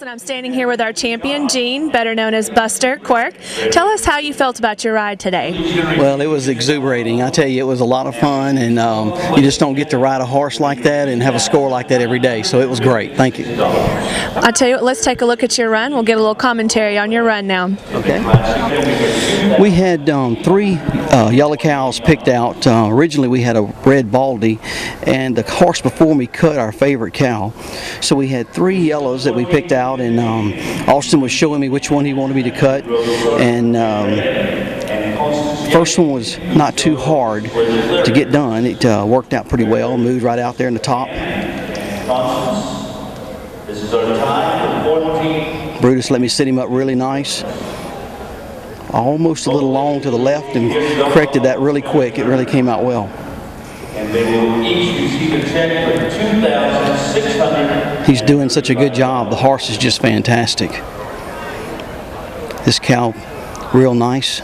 and I'm standing here with our champion, Gene, better known as Buster Quirk. Tell us how you felt about your ride today. Well, it was exuberating. I tell you, it was a lot of fun, and you just don't get to ride a horse like that and have a score like that every day, so it was great. Thank you. I'll tell you what, let's take a look at your run. We'll get a little commentary on your run now. Okay. We had 3 yellow cows picked out. Originally we had a red Baldy, and the horse before me cut our favorite cow. So we had 3 yellows that we picked out, and Austin was showing me which one he wanted me to cut, and first one was not too hard to get done. It worked out pretty well, moved right out there in the top. This is our time for 14. Brutus let me sit him up really nice. Almost a little long to the left, and corrected that really quick. It really came out well. And they will each receive a check for $2,600. He's doing such a good job. The horse is just fantastic. This cow, real nice.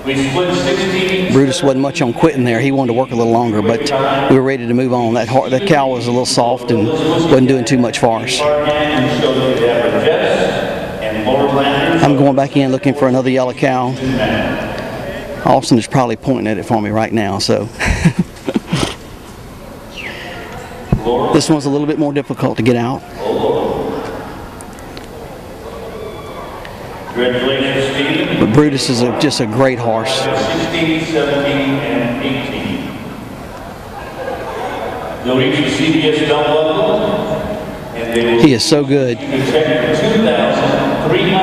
We split 16. Brutus wasn't much on quitting there. He wanted to work a little longer, but we were ready to move on. That cow was a little soft and wasn't doing too much for us. I'm going back in looking for another yellow cow. Austin is probably pointing at it for me right now, so. This one's a little bit more difficult to get out. Congratulations, Steve. But Brutus is just a great horse. 16, 17, and 18. They'll each receive a belt buckle. He is so good.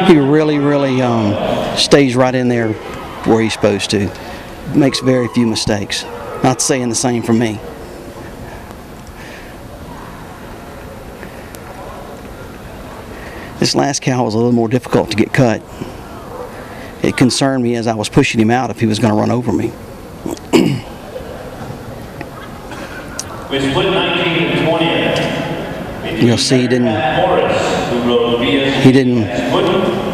He really stays right in there where he's supposed to. Makes very few mistakes. Not saying the same for me. This last cow was a little more difficult to get cut. It concerned me as I was pushing him out if he was going to run over me. We split 19 and 20. You'll see he didn't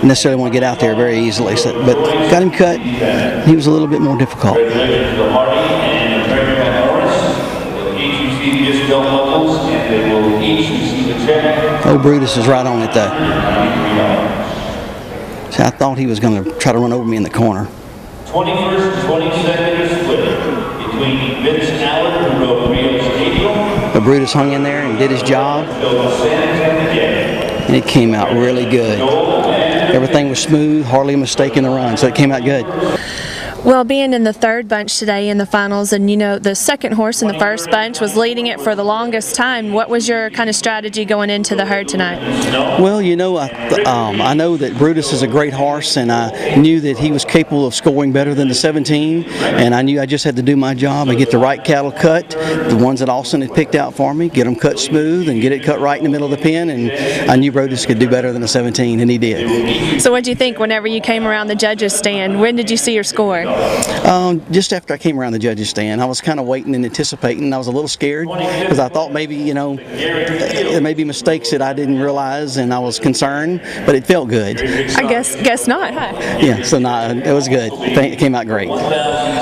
necessarily want to get out there very easily, so, but got him cut. He was a little bit more difficult. Congratulations to Hardy and American Morris. They'll each receive his belt buckles, and they will each receive a check. Oh, Brutus is right on it though. See, I thought he was going to try to run over me in the corner. 21st and 22nd is split between Vince Allen, who rode Rio's April. But Brutus hung in there and did his job, and it came out really good. Everything was smooth, hardly a mistake in the run, so it came out good. Well, being in the third bunch today in the finals, and you know the second horse in the first bunch was leading it for the longest time, what was your kind of strategy going into the herd tonight? Well, you know, I know that Brutus is a great horse, and I knew that he was capable of scoring better than the 17, and I knew I just had to do my job and get the right cattle cut, the ones that Austin had picked out for me, get them cut smooth and get it cut right in the middle of the pen, and I knew Brutus could do better than the 17, and he did. So what did you think whenever you came around the judges' stand? When did you see your score? Just after I came around the judges' stand, I was kind of waiting and anticipating. I was a little scared because I thought maybe, you know, there may be mistakes that I didn't realize, and I was concerned, but it felt good. I guess not, huh? Yeah, so it was good. It came out great.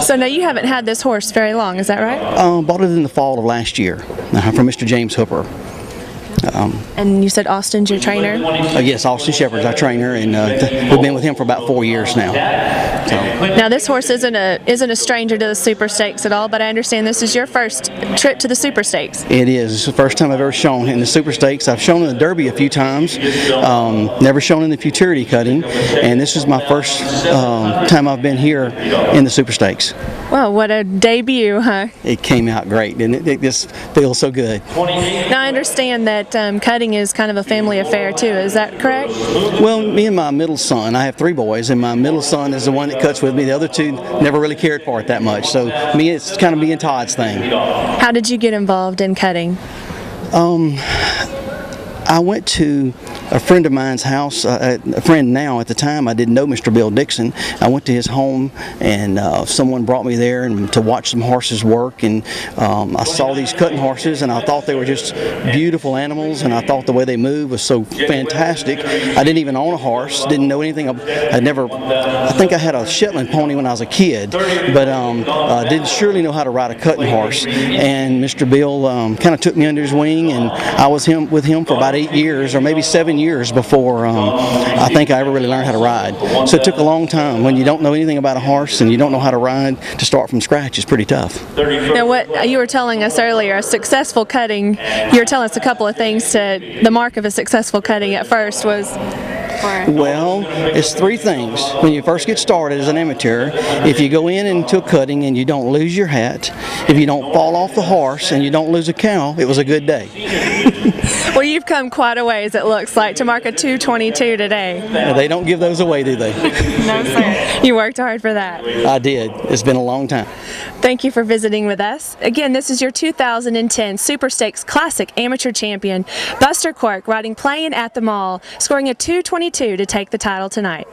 So now you haven't had this horse very long, is that right? Bought it in the fall of last year from Mr. James Hooper. And you said Austin's your trainer? Yes, Austin Shepherd's our trainer, and we've been with him for about 4 years now. So. Now this horse isn't a stranger to the Super Stakes at all, but I understand this is your first trip to the Super Stakes. It is. It's the first time I've ever shown in the Super Stakes. I've shown in the Derby a few times, never shown in the futurity cutting, and this is my first time I've been here in the Super Stakes. Well, what a debut, huh? It came out great, and it just feels so good. Now I understand that cutting is kind of a family affair too, is that correct? Well, me and my middle son, I have 3 boys, and my middle son is the one that cuts with me. The other 2 never really cared for it that much, so me, it's kind of me and Todd's thing. How did you get involved in cutting? I went to a friend of mine's house, a friend now. At the time, I didn't know Mr. Bill Dixon. I went to his home, and someone brought me there and to watch some horses work, and I saw these cutting horses, and I thought they were just beautiful animals, and I thought the way they moved was so fantastic. I didn't even own a horse, didn't know anything. I think I had a Shetland pony when I was a kid, but didn't surely know how to ride a cutting horse. And Mr. Bill kind of took me under his wing, and I was with him for about 8 years, or maybe 7 years before I think I ever really learned how to ride. So it took a long time. When you don't know anything about a horse and you don't know how to ride, to start from scratch is pretty tough. Now, what you were telling us earlier, a successful cutting, you were telling us a couple of things to the mark of a successful cutting at first was... Well, it's 3 things. When you first get started as an amateur, if you go into a cutting and you don't lose your hat, if you don't fall off the horse and you don't lose a cow, it was a good day. Well, you've come quite a ways, it looks like, to mark a 2:22 today. They don't give those away, do they? No, sir. You worked hard for that. I did. It's been a long time. Thank you for visiting with us. Again, this is your 2010 Super Stakes Classic Amateur Champion, Buster Quirk, riding Playin at the Mall, scoring a 2:22 to take the title tonight.